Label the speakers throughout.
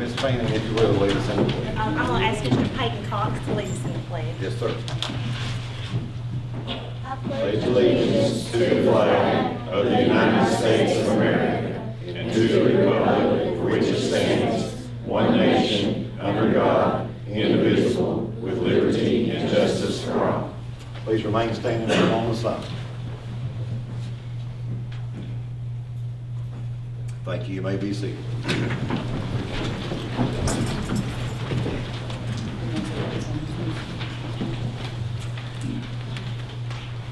Speaker 1: Ms. Fanning, if you will, lead us in the pledge.
Speaker 2: I'm going to ask Mr. Peyton Cox to lead us in the pledge.
Speaker 1: Yes, sir.
Speaker 3: Pledge allegiance to the flag of the United States of America and to the republic for which it stands, one nation, under God, indivisible, with liberty and justice for all.
Speaker 1: Please remain standing on the side. Thank you. You may be seated.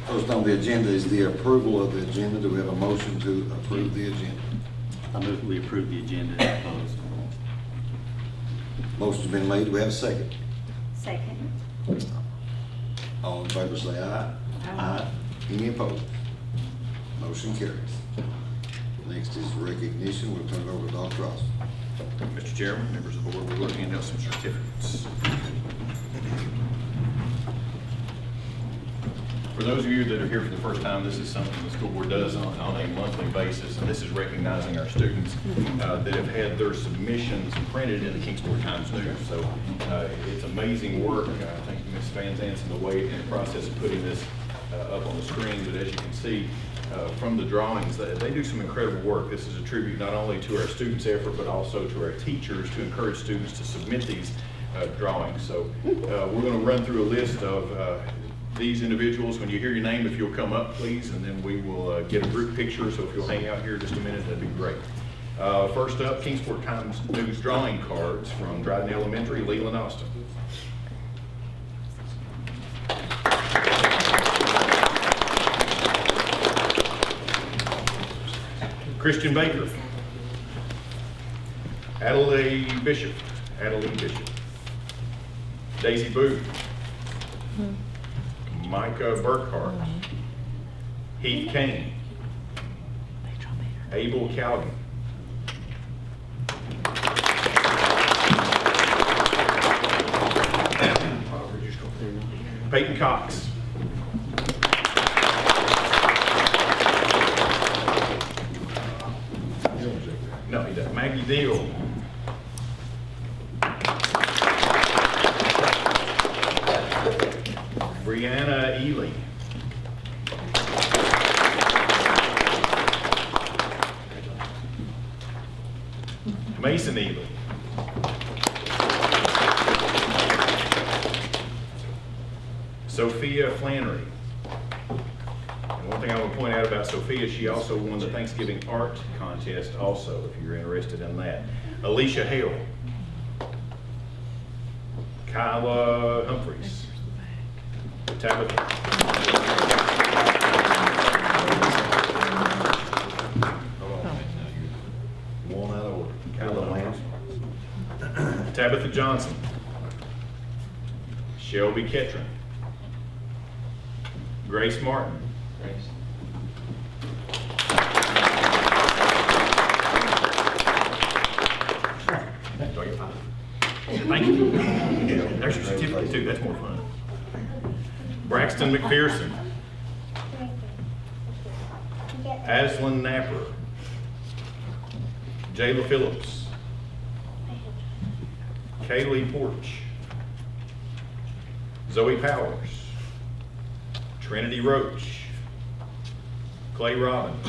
Speaker 1: First on the agenda is the approval of the agenda. Do we have a motion to approve the agenda?
Speaker 4: I move we approve the agenda as proposed.
Speaker 1: Motion's been made. Do we have a second?
Speaker 2: Second.
Speaker 1: All in favor say aye. Aye. Any opposed? Motion carries. Next is recognition. We'll turn it over to Dr. Ross.
Speaker 5: Mr. Chairman, members of the board, we're going to hand out some certificates. For those of you that are here for the first time, this is something the school board does on a monthly basis, and this is recognizing our students that have had their submissions printed in the Kingsport Times-News. So it's amazing work. I think Ms. Van Zandt, the way in the process of putting this up on the screen, but as you can see from the drawings, they do some incredible work. This is a tribute not only to our students' effort, but also to our teachers to encourage students to submit these drawings. So we're going to run through a list of these individuals. When you hear your name, if you'll come up, please, and then we will get a group picture. So if you'll hang out here just a minute, that'd be great. First up, Kingsport Times-News drawing cards from Dryden Elementary, Leland Austin. Christian Baker. Adelaide Bishop. Daisy Booth. Micah Burkhart. Heath Kane. Abel Calgan. Peyton Cox. No, he doesn't. Maggie Deal. Brianna Ely. Mason Ely. Sophia Flannery. And one thing I will point out about Sophia, she also won the Thanksgiving Art Contest also, if you're interested in that. Alicia Hale. Kyla Humphreys. Tabitha. One out of order. Kyla Lance. Tabitha Johnson. Shelby Ketron. Grace Martin. Thank you. There's your certificate too, that's more fun. Braxton McPherson. Aslan Napper. Jayla Phillips. Kaylee Porch. Zoe Powers. Trinity Roach. Clay Robbins.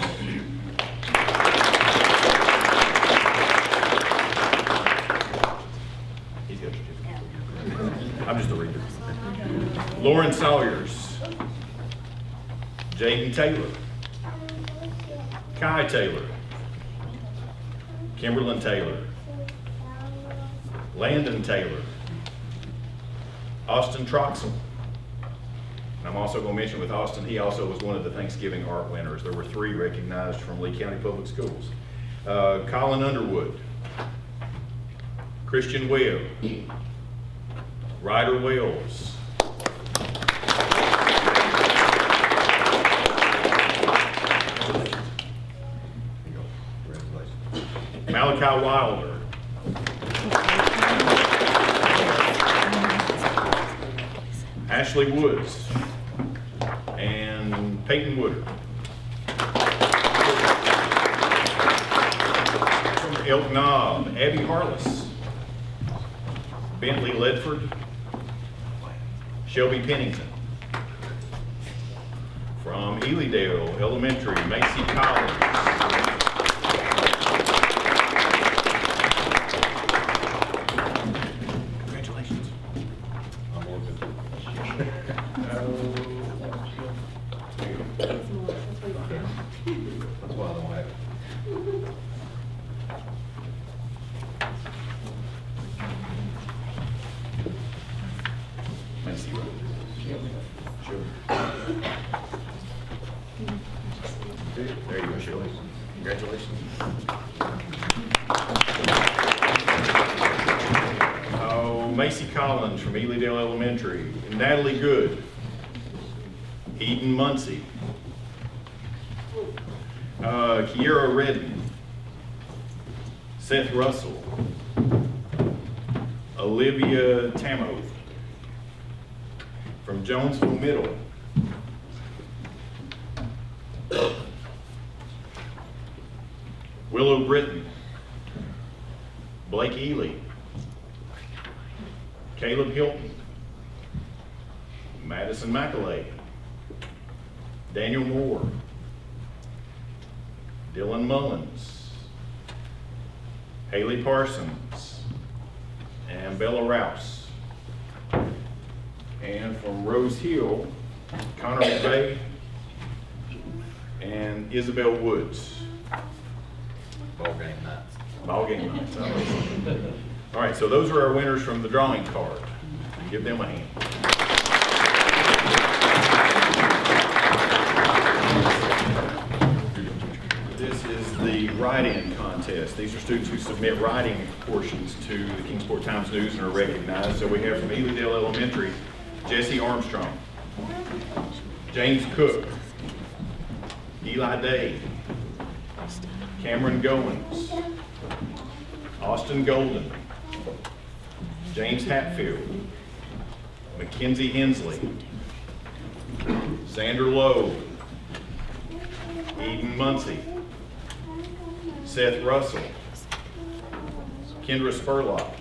Speaker 5: He's got a certificate. I'm just a reader. Lauren Sawyers. Jaden Taylor. Kai Taylor. Kimberlyn Taylor. Landon Taylor. Austin Troxel. And I'm also going to mention with Austin, he also was one of the Thanksgiving art winners. There were 3 recognized from Lee County Public Schools. Colin Underwood. Christian Webb. Ryder Wells. Malachi Wilder. Ashley Woods. And Peyton Woodard. From Elk Knob, Abby Harless. Bentley Ledford. Shelby Pennington. From Elydale Elementary, Macy Collins. Congratulations. I'm working. That's why I don't have it. Macy. Sure. There you go, Shirley. Congratulations. Oh, Macy Collins from Elydale Elementary. Natalie Good. Eden Muncie. Kiera Redden. Seth Russell. Olivia Tamo. From Jonesville Middle. Willow Britton. Blake Ely. Caleb Hilton. Madison McAlay. Daniel Moore. Dylan Mullins. Haley Parsons. And Bella Rouse. And from Rose Hill, Connor McVeigh and Isabel Woods.
Speaker 1: Ball game nights.
Speaker 5: Ball game nights. All right, so those are our winners from the drawing card. Give them a hand. This is the write-in contest. These are students who submit writing portions to the Kingsport Times-News and are recognized. So we have from Elydale Elementary, Jesse Armstrong, James Cook, Eli Day, Cameron Goins, Austin Golden, James Hatfield, Mackenzie Hensley, Xander Lowe, Eden Muncie, Seth Russell, Kendra Spurlock,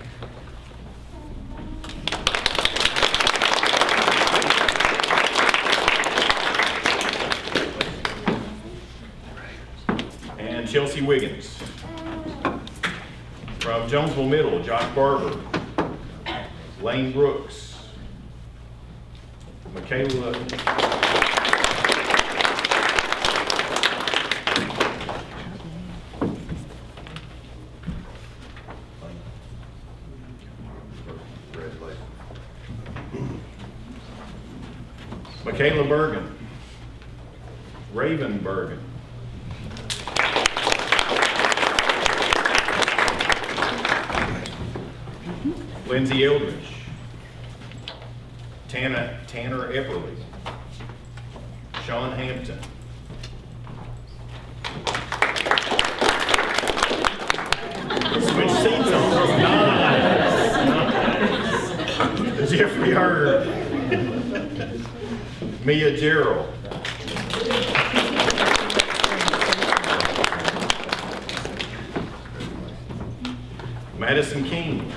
Speaker 5: and Chelsea Wiggins. From Jonesville Middle, Josh Barber, Lane Brooks, Michaela Bergen, Raven Bergen, Lindsay Eldridge, Tanner Epperly, Sean Hampton, switch seats on. Nice. Jeffrey Hurd, Mia Gerald, Madison King,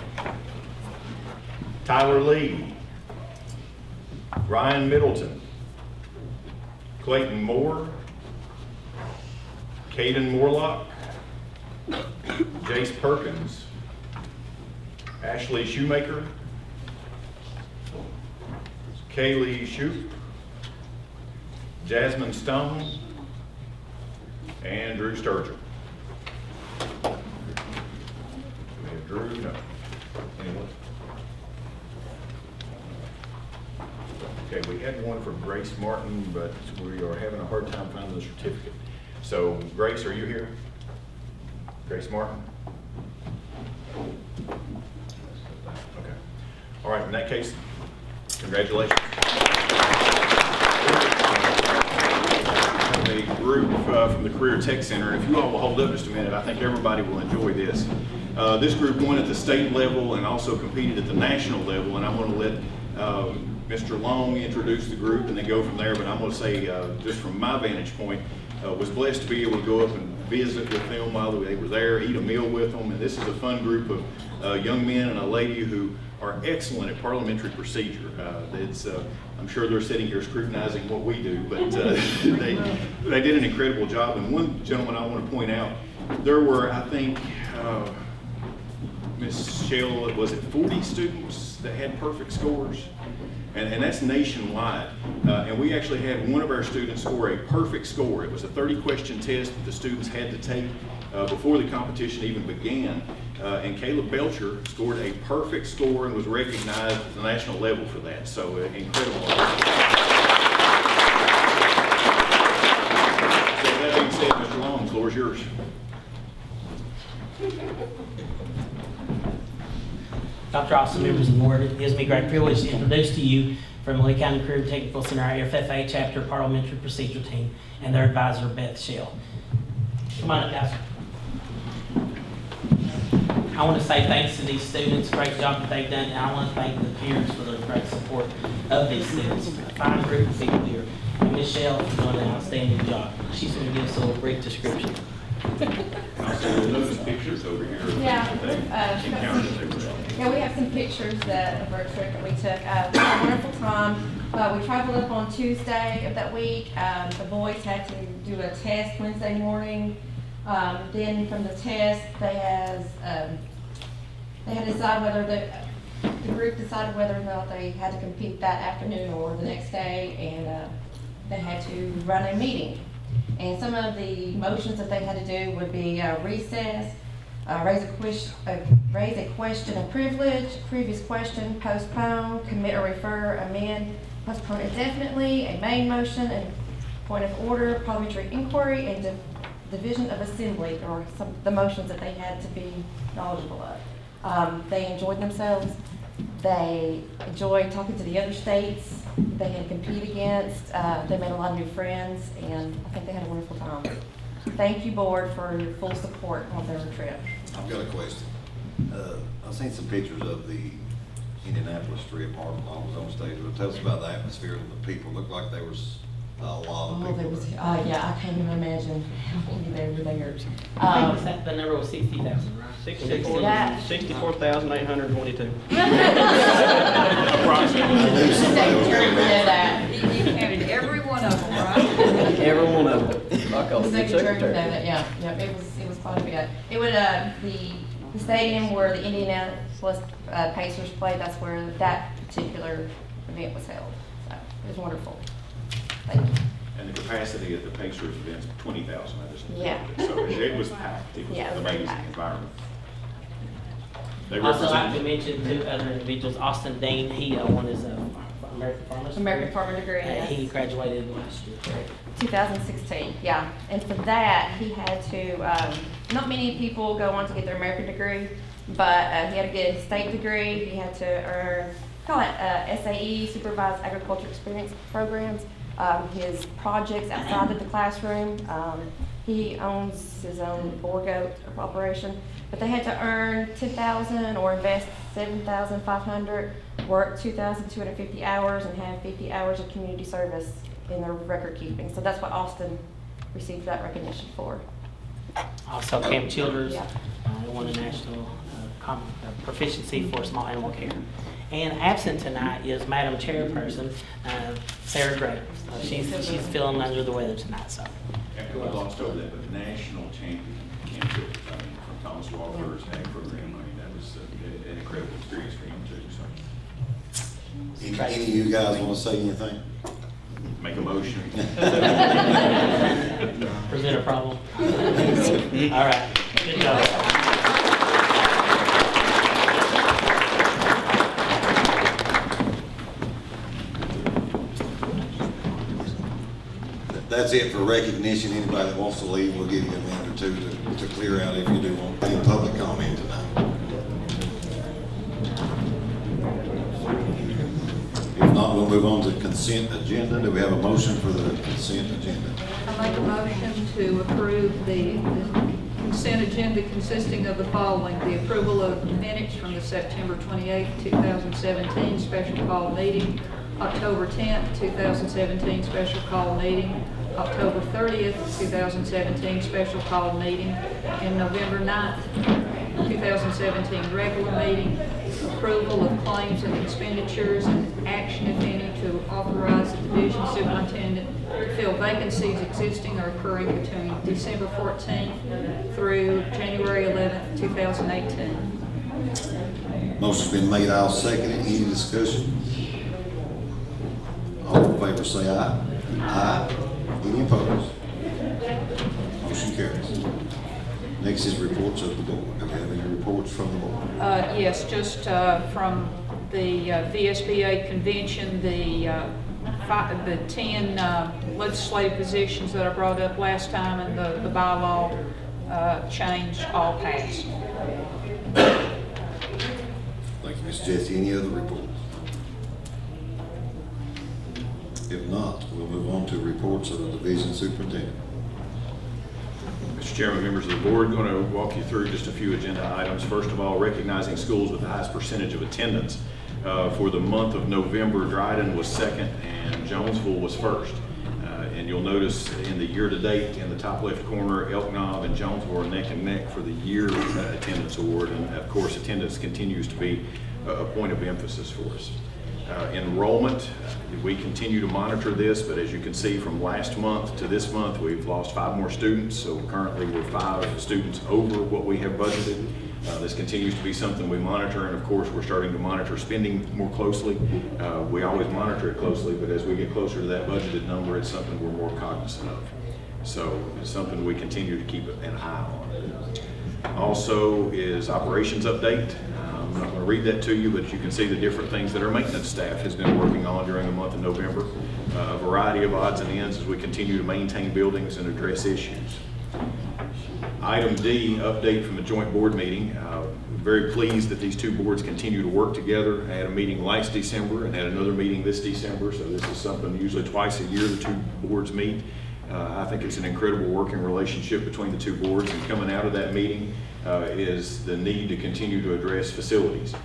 Speaker 5: Tyler Lee, Ryan Middleton, Clayton Moore, Caden Morlock, Jace Perkins, Ashley Shoemaker, Kaylee Shoup, Jasmine Stone, and Drew Sturgill. We have Drew, no. Anyone? Okay, we had one for Grace Martin, but we are having a hard time finding the certificate. So, Grace, are you here? Grace Martin? Okay. All right, in that case, congratulations. A group from the Career Tech Center, and if you all will hold up just a minute, I think everybody will enjoy this. This group won at the state level and also competed at the national level, and I'm going to let Mr. Long introduce the group and then go from there, but I'm going to say, just from my vantage point, was blessed to be able to go up and visit with them while they were there, eat a meal with them. And this is a fun group of young men and a lady who are excellent at parliamentary procedure. I'm sure they're sitting here scrutinizing what we do, but they did an incredible job. And one gentleman I want to point out, there were, I think, Ms. Shell, was it 40 students that had perfect scores? And that's nationwide. And we actually had one of our students score a perfect score. It was a 30-question test that the students had to take before the competition even began. And Caleb Belcher scored a perfect score and was recognized at the national level for that. So incredible. So that being said, Mr. Long, the floor is yours.
Speaker 6: Dr. Austin, members of the board, it gives me great privilege to introduce to you from Lee County Career Technical Center, our FFA chapter parliamentary procedure team, and their advisor, Beth Shell. Come on up, guys. I want to say thanks to these students, great job that they've done, and I want to thank the parents for their great support of these students. A fine group of people here. And Ms. Shell for doing an outstanding job. She's going to give us a little brief description.
Speaker 5: Also, those pictures over here.
Speaker 7: Yeah, we have some pictures of our trip that we took. We had a wonderful time. We traveled up on Tuesday of that week. The boys had to do a test Wednesday morning. Then from the test, they had to decide whether the group decided whether or not they had to compete that afternoon or the next day, and they had to run a meeting. And some of the motions that they had to do would be recess, raise a question of privilege, previous question, postpone, commit or refer, amend, postpone indefinitely, a main motion, and point of order, parliamentary inquiry, and division of assembly, or some of the motions that they had to be knowledgeable of. They enjoyed themselves. They enjoyed talking to the other states they had to compete against. They made a lot of new friends, and I think they had a wonderful time. Thank you, board, for your full support on their trip.
Speaker 1: I've got a question. I've seen some pictures of the Indianapolis trip. Martin Long was on stage. Tell us about the atmosphere of the people. Looked like there was a lot of people.
Speaker 7: There was, yeah, I can't even imagine how many they were there.
Speaker 6: I think the number was 60,000, right?
Speaker 8: 64,822.
Speaker 7: Approximately.
Speaker 9: You counted every one of them, right?
Speaker 8: Every one of them. I call
Speaker 7: The
Speaker 8: it
Speaker 7: secretary know that, yeah, it was quite a bit. It would, the stadium where the Indianapolis Pacers played, that's where that particular event was held. So it was wonderful. Thank you.
Speaker 5: And the capacity of the Pacers events, 20,000, I just looked
Speaker 7: Yeah.
Speaker 5: at it. So it was packed. It was
Speaker 7: Yeah, it
Speaker 5: an
Speaker 7: was very
Speaker 5: amazing
Speaker 7: packed.
Speaker 5: environment. They
Speaker 6: Also, I'd like to
Speaker 5: represented.
Speaker 6: mention two other individuals. Austin Dean, he won his American Pharmacy.
Speaker 7: American Pharma degree,
Speaker 6: He
Speaker 7: yes.
Speaker 6: graduated last year.
Speaker 7: 2016, yeah. And for that, he had to, not many people go on to get their American degree, but he had to get a state degree. He had to earn, call it SAE, Supervised Agriculture Experience Programs. His projects outside of the classroom. He owns his own boar goat operation, but they had to earn $10,000 or invest $7,500, work 2,250 hours, and have 50 hours of community service in their record keeping. So that's what Austin received that recognition for.
Speaker 6: Also, Cam Childers
Speaker 7: Yeah.
Speaker 6: won a national proficiency for small animal care. And absent tonight is Madam Chairperson, Sarah Graves. She's feeling under the weather tonight, so.
Speaker 5: After we lost over that, but national champion, from Thomas Walker's ag program, that was an incredible experience for him too, so.
Speaker 1: Any of you guys want to say anything?
Speaker 5: Make a motion.
Speaker 6: Present a problem. All right, good job.
Speaker 1: That's it for recognition. Anybody that wants to leave, we'll give you a minute or two to clear out if you do want any public comment tonight. If not, we'll move on to consent agenda. Do we have a motion for the consent agenda?
Speaker 9: I make a motion to approve the consent agenda consisting of the following: the approval of minutes from the September 28th, 2017 special call meeting, October 10th, 2017 special call meeting, October 30th, 2017 special call meeting, and November 9th, 2017 regular meeting. Approval of claims and expenditures and action, if any, to authorize the division superintendent to fill vacancies existing or occurring between December 14th through January 11th, 2018.
Speaker 1: Motion's been made, I'll second it. Any discussion? All in favor say aye. Aye. Any opposed? Motion carries. Next is reports of the board. Do we have any reports from the board?
Speaker 9: Yes, just from the VSBA convention, the 10 legislative positions that I brought up last time and the bylaw change all passed.
Speaker 1: Thank you, Ms. Jessie. Any other reports? If not, we'll move on to reports of the division superintendent.
Speaker 5: Mr. Chairman, members of the board, going to walk you through just a few agenda items. First of all, recognizing schools with the highest percentage of attendance. For the month of November, Dryden was second and Jonesville was first. And you'll notice in the year-to-date in the top left corner, Elk Knob and Jonesville are neck and neck for the year attendance award. And of course, attendance continues to be a point of emphasis for us. Enrollment, we continue to monitor this, but as you can see from last month to this month, we've lost 5 more students. So currently we're 5 students over what we have budgeted. This continues to be something we monitor, and of course we're starting to monitor spending more closely. We always monitor it closely, but as we get closer to that budgeted number, it's something we're more cognizant of. So it's something we continue to keep an eye on. Also is operations update. I'm not going to read that to you, but you can see the different things that our maintenance staff has been working on during the month of November. A variety of odds and ends as we continue to maintain buildings and address issues. Item D, update from the joint board meeting. Very pleased that these two boards continue to work together. I had a meeting last December and had another meeting this December, so this is something usually twice a year the two boards meet. I think it's an incredible working relationship between the two boards, and coming out of that meeting is the need to continue to address facilities.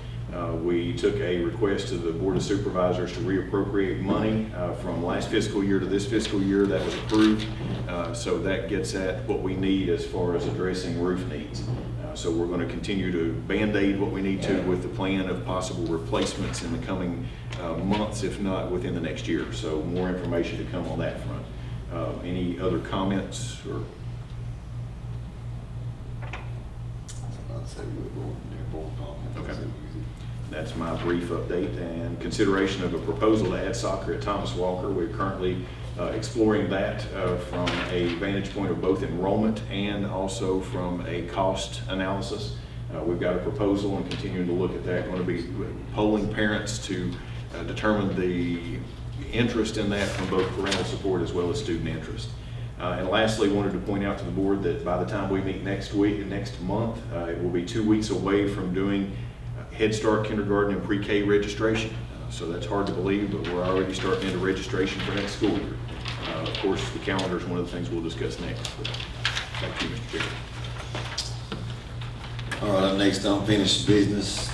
Speaker 5: We took a request to the Board of Supervisors to reappropriate money from last fiscal year to this fiscal year. That was approved, so that gets at what we need as far as addressing roof needs. So we're going to continue to band-aid what we need to with the plan of possible replacements in the coming months, if not within the next year. So more information to come on that front. Any other comments or?
Speaker 1: I'd say we'll go in there, board comments.
Speaker 5: Okay. That's my brief update. And consideration of a proposal to add soccer at Thomas Walker. We're currently exploring that from a vantage point of both enrollment and also from a cost analysis. We've got a proposal and continuing to look at that. Going to be polling parents to determine the interest in that from both parental support as well as student interest. And lastly, wanted to point out to the board that by the time we meet next month, it will be 2 weeks away from doing Head Start, kindergarten, and pre-K registration. So that's hard to believe, but we're already starting into registration for next school year. Of course, the calendar is one of the things we'll discuss next. But back to you, Mr. Chair.
Speaker 1: All right, up next, unfinished business.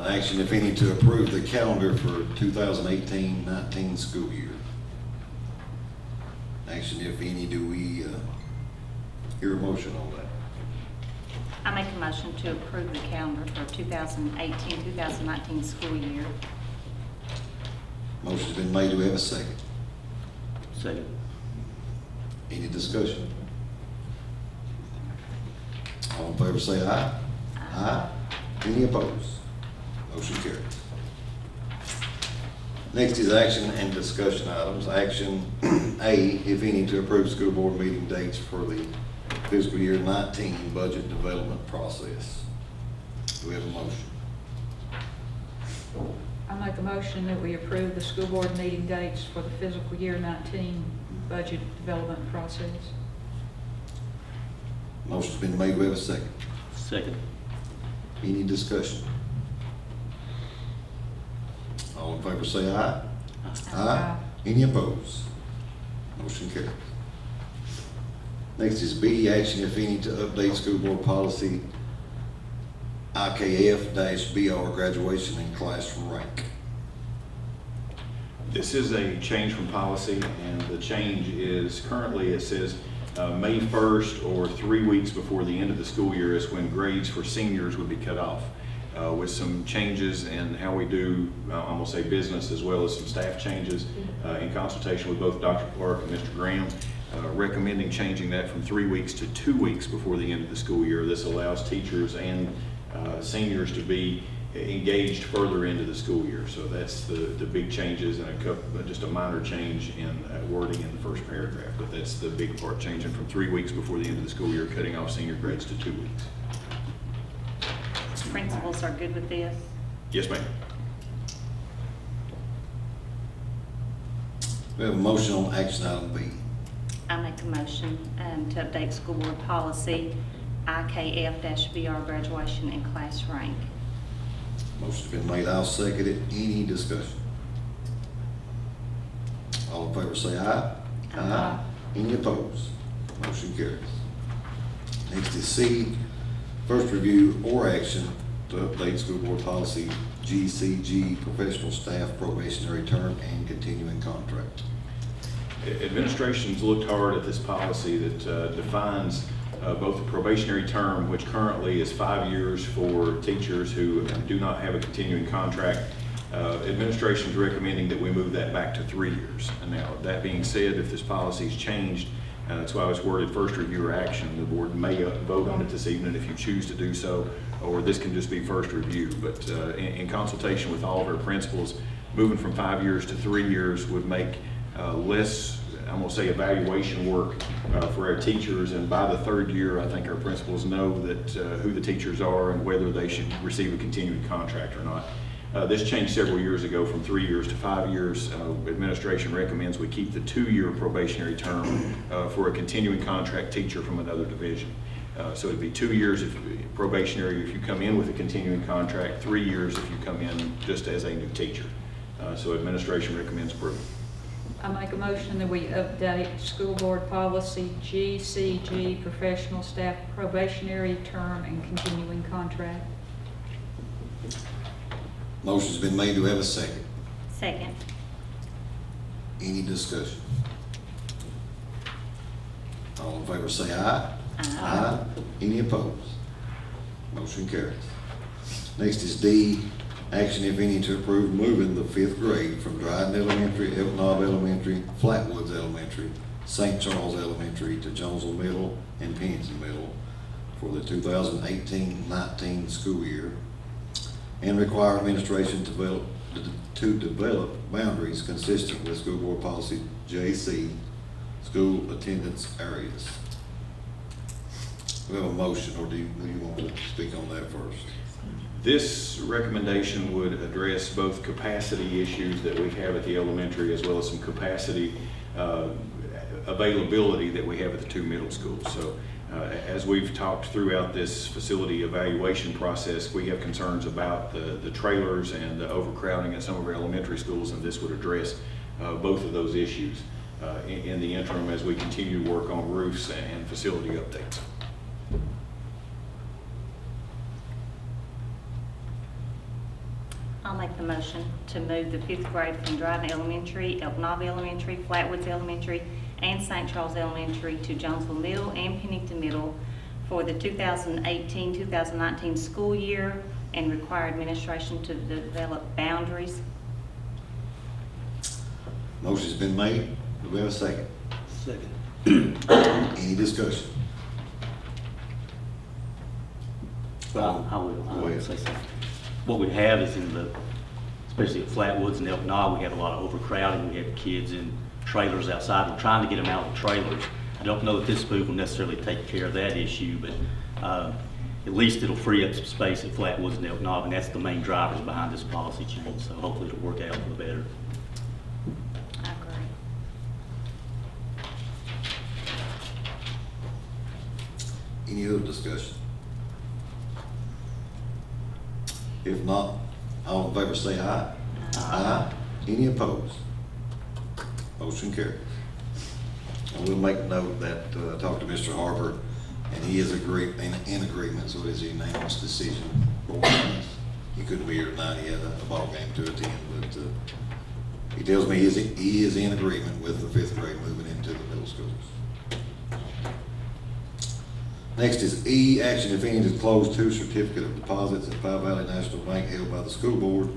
Speaker 1: Action, if any, to approve the calendar for 2018-19 school year. Action, if any, do we hear a motion on that?
Speaker 2: I make a motion to approve the calendar for 2018-2019 school year.
Speaker 1: Motion's been made. Do we have a second?
Speaker 4: Second.
Speaker 1: Any discussion? All in favor say aye. Aye. Any opposed? Motion carries. Next is action and discussion items. Action A, if any, to approve school board meeting dates for the fiscal year 19 budget development process. Do we have a motion?
Speaker 9: I make a motion that we approve the school board meeting dates for the fiscal year 19 budget development process.
Speaker 1: Motion's been made. Do we have a second?
Speaker 4: Second.
Speaker 1: Any discussion? All in favor say aye. Aye. Any opposed? Motion carries. Next is B, action if any to update school board policy IKF-BR graduation and classroom rank.
Speaker 5: This is a change from policy, and the change is currently, it says May 1st or 3 weeks before the end of the school year is when grades for seniors would be cut off. With some changes in how we do, I'm gonna say business, as well as some staff changes in consultation with both Dr. Clark and Mr. Graham, recommending changing that from 3 weeks to 2 weeks before the end of the school year. This allows teachers and seniors to be engaged further into the school year. So that's the big changes, and just a minor change in wording in the first paragraph. But that's the big part, changing from 3 weeks before the end of the school year, cutting off senior grades to 2 weeks.
Speaker 2: Principals are good with this?
Speaker 5: Yes, ma'am.
Speaker 1: We have a motion on action item B.
Speaker 2: I make a motion to update school board policy IKF-VR graduation and class rank.
Speaker 1: Motion's been made, I'll second it. Any discussion? All in favor say aye.
Speaker 2: Aye.
Speaker 1: Any opposed? Motion carries. Next is C, first review or action to update school board policy GCG, professional staff probationary term and continuing contract.
Speaker 5: Administration's looked hard at this policy that defines both the probationary term, which currently is 5 years for teachers who do not have a continuing contract. Administration's recommending that we move that back to 3 years. And now, that being said, if this policy's changed, that's why it's worded first review or action. The board may vote on it this evening if you choose to do so, or this can just be first review. But in consultation with all of our principals, moving from 5 years to 3 years would make less, I'm gonna say, evaluation work for our teachers. And by the 3rd year, I think our principals know that who the teachers are and whether they should receive a continuing contract or not. This changed several years ago from 3 years to 5 years. Administration recommends we keep the 2-year probationary term for a continuing contract teacher from another division. So it'd be 2 years if probationary if you come in with a continuing contract, 3 years if you come in just as a new teacher. So administration recommends approval.
Speaker 9: I make a motion that we update school board policy GCG, professional staff probationary term and continuing contract.
Speaker 1: Motion's been made, do we have a second?
Speaker 2: Second.
Speaker 1: Any discussion? All in favor say aye.
Speaker 2: Aye.
Speaker 1: Any opposed? Motion carries. Next is D, action if any to approve moving the 5th grade from Dryden Elementary, Elk Knob Elementary, Flatwoods Elementary, St. Charles Elementary to Jonesville Middle and Pansy Middle for the 2018-19 school year, and require administration to develop boundaries consistent with school board policy JC, school attendance areas. We have a motion, or do you want to speak on that first?
Speaker 5: This recommendation would address both capacity issues that we have at the elementary as well as some capacity availability that we have at the 2 middle schools. So as we've talked throughout this facility evaluation process, we have concerns about the trailers and the overcrowding at some of our elementary schools, and this would address both of those issues in the interim as we continue to work on roofs and facility updates.
Speaker 2: I'll make the motion to move the 5th grade from Dryden Elementary, Elk Knob Elementary, Flatwoods Elementary, and St. Charles Elementary to Jonesville Middle and Pennington Middle for the 2018-2019 school year, and require administration to develop boundaries.
Speaker 1: Motion's been made. Do we have a second?
Speaker 4: Second.
Speaker 1: Any discussion?
Speaker 4: Well, I will
Speaker 1: Go ahead.
Speaker 4: say something. What we have is especially at Flatwoods and Elk Knob, we have a lot of overcrowding. We have kids in trailers outside. We're trying to get them out of the trailers. I don't know that this move will necessarily take care of that issue, but at least it'll free up some space at Flatwoods and Elk Knob, and that's the main drivers behind this policy change. So hopefully it'll work out for the better.
Speaker 2: I agree.
Speaker 1: Any other discussion? If not, all in favor say aye. Aye. Any opposed? Motion carries. And we'll make note that I talked to Mr. Harper, and he is in agreement, so it is a unanimous decision. He couldn't be here tonight, he had a ball game to attend, but He tells me he is in agreement with the fifth grade moving into the middle schools. Next is E, action if any to close 2 certificate of deposits at Powell Valley National Bank held by the school board.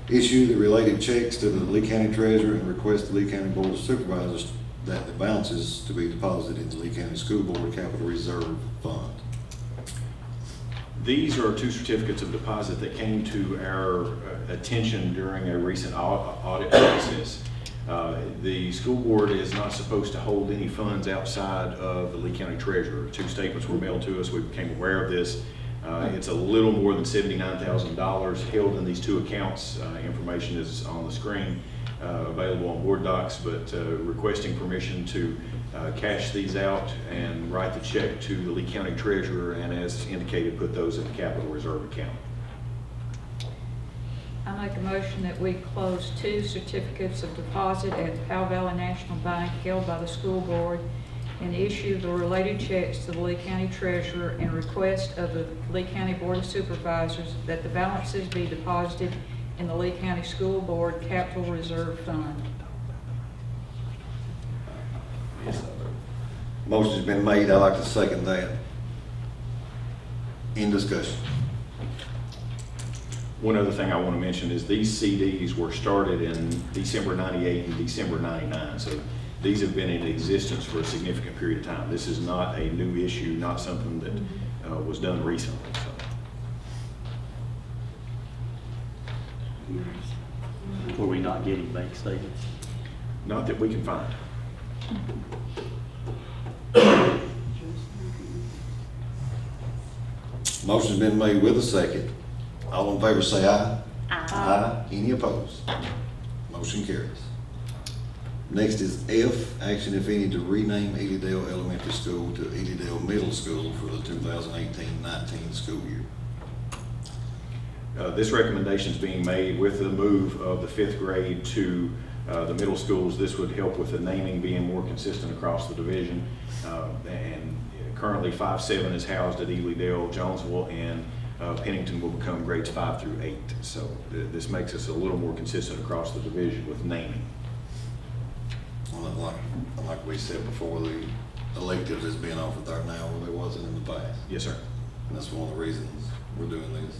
Speaker 1: Issue the related checks to the Lee County Treasurer and request the Lee County Board of Supervisors that the balances to be deposited in the Lee County School Board Capital Reserve Fund.
Speaker 5: These are 2 certificates of deposit that came to our attention during a recent audit process. The school board is not supposed to hold any funds outside of the Lee County Treasurer. 2 statements were mailed to us. We became aware of this. It's a little more than $79,000 held in these 2 accounts. Information is on the screen, available on board docs, but requesting permission to cash these out and write the check to the Lee County Treasurer, and as indicated, put those in the capital reserve account.
Speaker 9: I make a motion that we close 2 certificates of deposit at Powell Valley National Bank held by the school board and issue the related checks to the Lee County Treasurer and request of the Lee County Board of Supervisors that the balances be deposited in the Lee County School Board Capital Reserve Fund.
Speaker 1: Motion's been made. I'd like to second that. In discussion.
Speaker 5: One other thing I want to mention is these CDs were started in December '98 and December '99, so these have been in existence for a significant period of time. This is not a new issue, not something that was done recently. So.
Speaker 4: Were we not getting bank statements?
Speaker 5: Not that we can find.
Speaker 1: Motion's been made with a second. All in favor say aye.
Speaker 2: Aye.
Speaker 1: Aye. Any opposed? Motion carries. Next is F, action if any to rename Edydale Elementary School to Edydale Middle School for the 2018-19 school year.
Speaker 5: This recommendation is being made with the move of the 5th grade to the middle schools. This would help with the naming being more consistent across the division. And currently 5-7 is housed at Edydale, Jonesville, and Pennington will become grades 5 through 8. So this makes us a little more consistent across the division with naming.
Speaker 1: Well, like we said before, the electives is being offered there now where there wasn't in the past.
Speaker 5: Yes, sir.
Speaker 1: And that's one of the reasons we're doing this.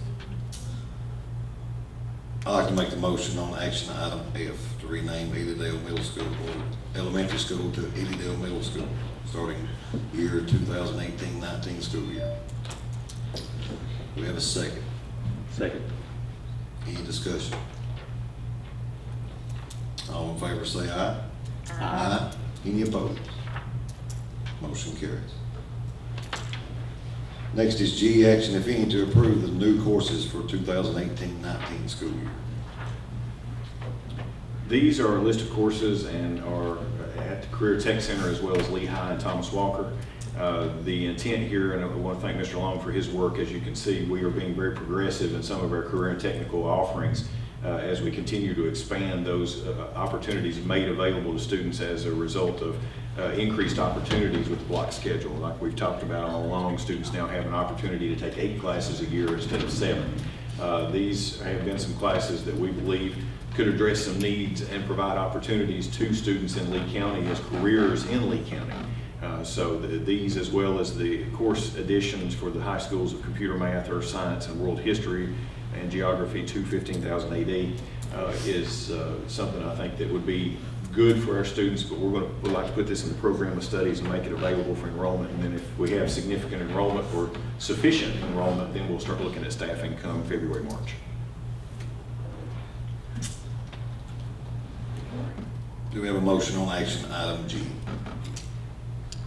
Speaker 1: I'd like to make the motion on action item F to rename Edydale Middle School or Elementary School to Edydale Middle School, starting year 2018-19 school year. Do we have a second?
Speaker 4: Second.
Speaker 1: Any discussion? All in favor say aye. Aye. Any opposed? Motion carries. Next is G, action if any to approve the new courses for 2018-19 school year.
Speaker 5: These are a list of courses and are at the Career Tech Center as well as Lehigh and Thomas Walker. The intent here, and I want to thank Mr. Long for his work. As you can see, we are being very progressive in some of our career and technical offerings as we continue to expand those opportunities made available to students as a result of increased opportunities with the block schedule. Like we've talked about all along, students now have an opportunity to take 8 classes a year instead of 7. These have been some classes that we believe could address some needs and provide opportunities to students in Lee County as careers in Lee County. So these, as well as the course additions for the high schools of computer math, earth science, and world history and geography to 15,000 AD is something I think that would be good for our students, but we'd like to put this in the program of studies and make it available for enrollment. And then if we have significant enrollment or sufficient enrollment, then we'll start looking at staffing come February, March.
Speaker 1: Do we have a motion on action item G?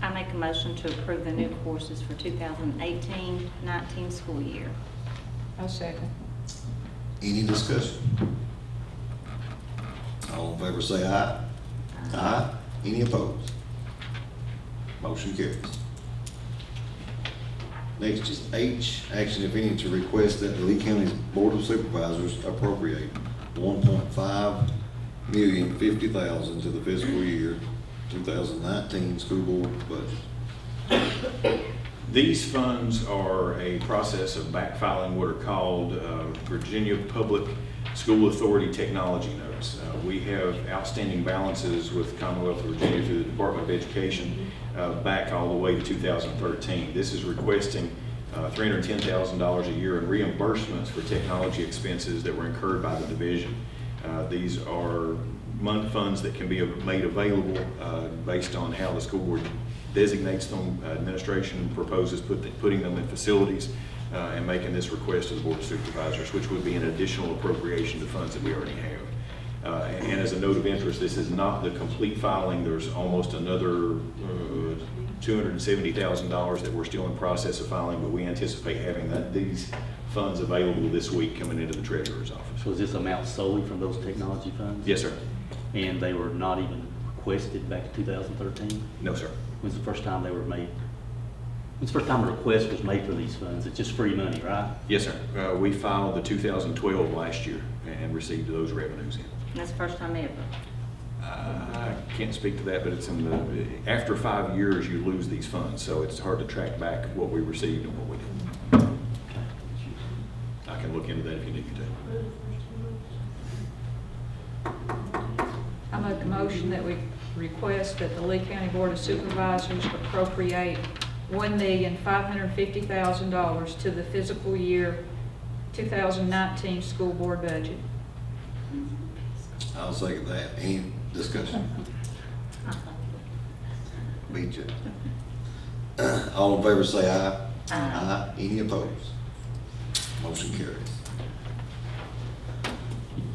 Speaker 2: I make a motion to approve the new courses for 2018-19 school year.
Speaker 9: I'll second.
Speaker 1: Any discussion? All in favor say aye. Aye. Any opposed? Motion carries. Next is H, action if any to request that the Lee County Board of Supervisors appropriate $1,550,000 to the fiscal year 2019 school board budget.
Speaker 5: These funds are a process of backfiling what are called Virginia Public School Authority technology notes. We have outstanding balances with Commonwealth of Virginia through the Department of Education back all the way to 2013. This is requesting $310,000 a year in reimbursements for technology expenses that were incurred by the division. These are funds that can be made available based on how the school board designates them. Administration proposes putting them in facilities and making this request to the Board of Supervisors, which would be an additional appropriation to funds that we already have. And as a note of interest, this is not the complete filing. There's almost another $270,000 that we're still in process of filing, but we anticipate having these funds available this week coming into the Treasurer's office.
Speaker 4: So is this amount solely from those technology funds?
Speaker 5: Yes, sir.
Speaker 4: And they were not even requested back in 2013?
Speaker 5: No, sir.
Speaker 4: When's the first time they were made? When's the first time a request was made for these funds? It's just free money, right?
Speaker 5: Yes, sir. We filed the 2012 last year and received those revenues in.
Speaker 2: That's the first time ever.
Speaker 5: I can't speak to that, but it's in the, after 5 years, you lose these funds, so it's hard to track back what we received and what we didn't. I can look into that if you need me to.
Speaker 9: I make a motion that we request that the Lee County Board of Supervisors appropriate $1,550,000 to the fiscal year 2019 school board budget.
Speaker 1: I'll second that. Any discussion? Beat you. All in favor say aye. Aye. Any opposed? Motion carries.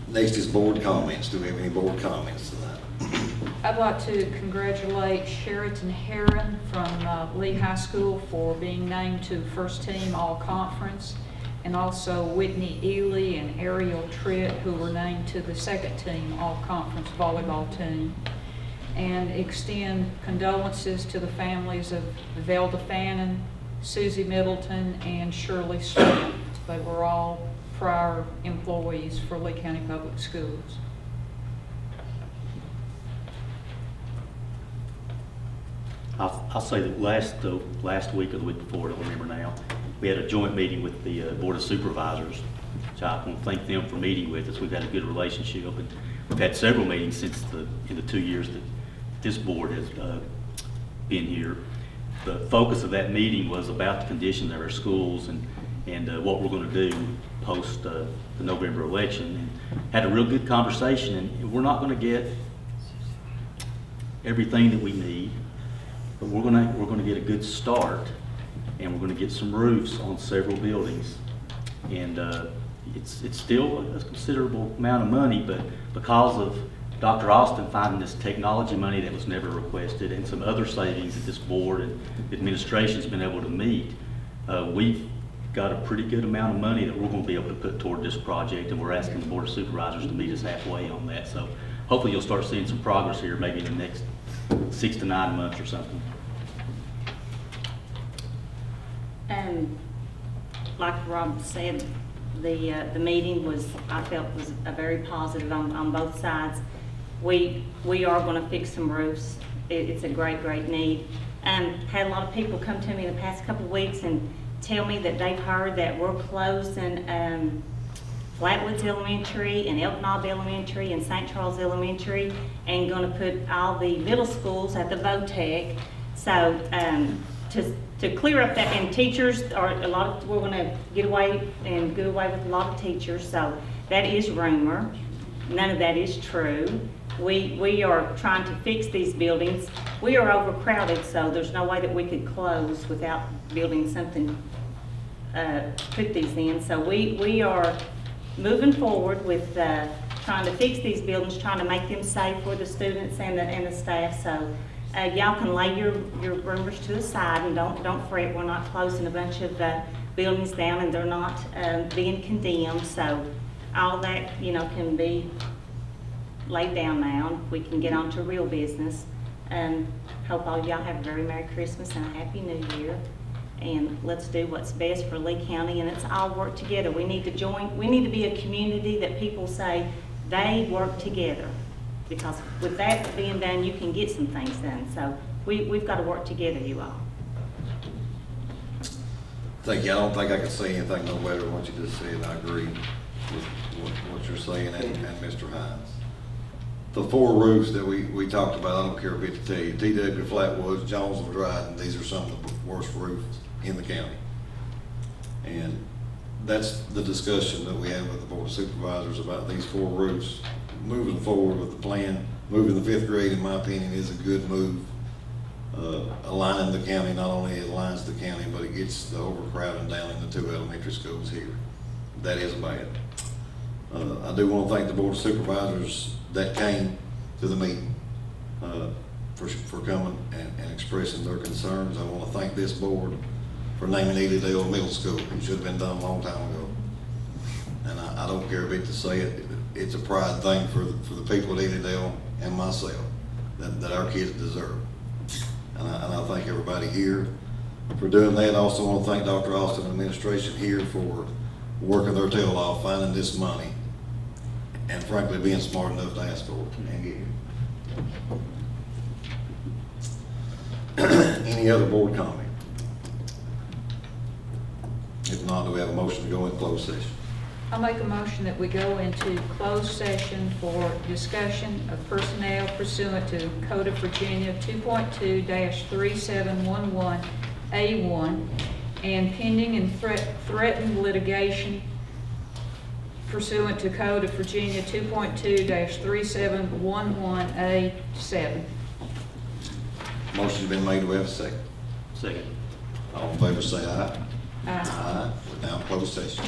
Speaker 1: Next is board comments. Do we have any board comments tonight?
Speaker 9: I'd like to congratulate Sheraton Heron from Lee High School for being named to first team all-conference, and also Whitney Ely and Ariel Tritt, who were named to the second team all-conference volleyball team. And extend condolences to the families of Velda Fannin, Susie Middleton, and Shirley Smith. They were all prior employees for Lee County Public Schools.
Speaker 4: I'll say that last week or the week before, I don't remember now, we had a joint meeting with the Board of Supervisors, which I want to thank them for meeting with us. We've had a good relationship, and we've had several meetings since in the 2 years that this board has been here. The focus of that meeting was about the conditions of our schools and what we're going to do post the November election, and had a real good conversation. And we're not going to get everything that we need, but we're going to get a good start, and we're going to get some roofs on several buildings. And it's still a considerable amount of money, but because of Dr. Austin finding this technology money that was never requested and some other savings that this board and administration has been able to meet, we've got a pretty good amount of money that we're going to be able to put toward this project, and we're asking the Board of Supervisors to meet us halfway on that. So hopefully you'll start seeing some progress here maybe in the next 6 to 9 months or something.
Speaker 2: Like Rob said, the meeting I felt was a very positive on both sides. We are going to fix some roofs. It's a great need. Had a lot of people come to me in the past couple of weeks and tell me that they've heard that we're closing Flatwoods Elementary and Elk Knob Elementary and St. Charles Elementary, and going to put all the middle schools at the VOTEC. So to clear up that, and teachers are we're going to get away with a lot of teachers. So that is rumor. None of that is true. We are trying to fix these buildings. We are overcrowded, so there's no way that we could close without building something, put these in. So we are moving forward with trying to fix these buildings, trying to make them safe for the students and the staff. So y'all can lay your rumors to the side and don't fret. We're not closing a bunch of buildings down, and they're not being condemned. So all that can be laid down now. We can get on to real business. Hope all y'all have a very Merry Christmas and a Happy New Year. And let's do what's best for Lee County, and let's all work together. We need to be a community that people say they work together. Because with that being done, you can get some things done. So we've got to work together, you all.
Speaker 1: Thank you. I don't think I can say anything no better than what you just said. I agree. what you're saying and Mr. Hines. The 4 roofs that we talked about, I don't care if it's TW Flatwoods, Jonesville, Dryden, these are some of the worst roofs in the county. And that's the discussion that we have with the Board of Supervisors about these 4 roofs. Moving forward with the plan, moving the 5th grade, in my opinion, is a good move. Aligning the county, not only it aligns the county, but it gets the overcrowding down in the 2 elementary schools here. That is bad. I do want to thank the Board of Supervisors that came to the meeting for coming and expressing their concerns. I want to thank this board for naming Edendale Middle School. It should have been done a long time ago. And I don't care a bit to say it. It's a pride thing for the people at Edendale and myself that our kids deserve. And I thank everybody here for doing that. I also want to thank Dr. Austin and administration here for working their tail off, finding this money, and frankly, being smart enough to ask for it and get it. Any other board comment? If not, do we have a motion to go in closed session?
Speaker 9: I'll make a motion that we go into closed session for discussion of personnel pursuant to Code of Virginia 2.2-3711A1 and pending and threatened litigation pursuant to Code of Virginia 2.2-3711A7.
Speaker 1: Motion's been made. Do we have a second?
Speaker 4: Second.
Speaker 1: All in favor say aye.
Speaker 9: Aye.
Speaker 1: We're now in closed session.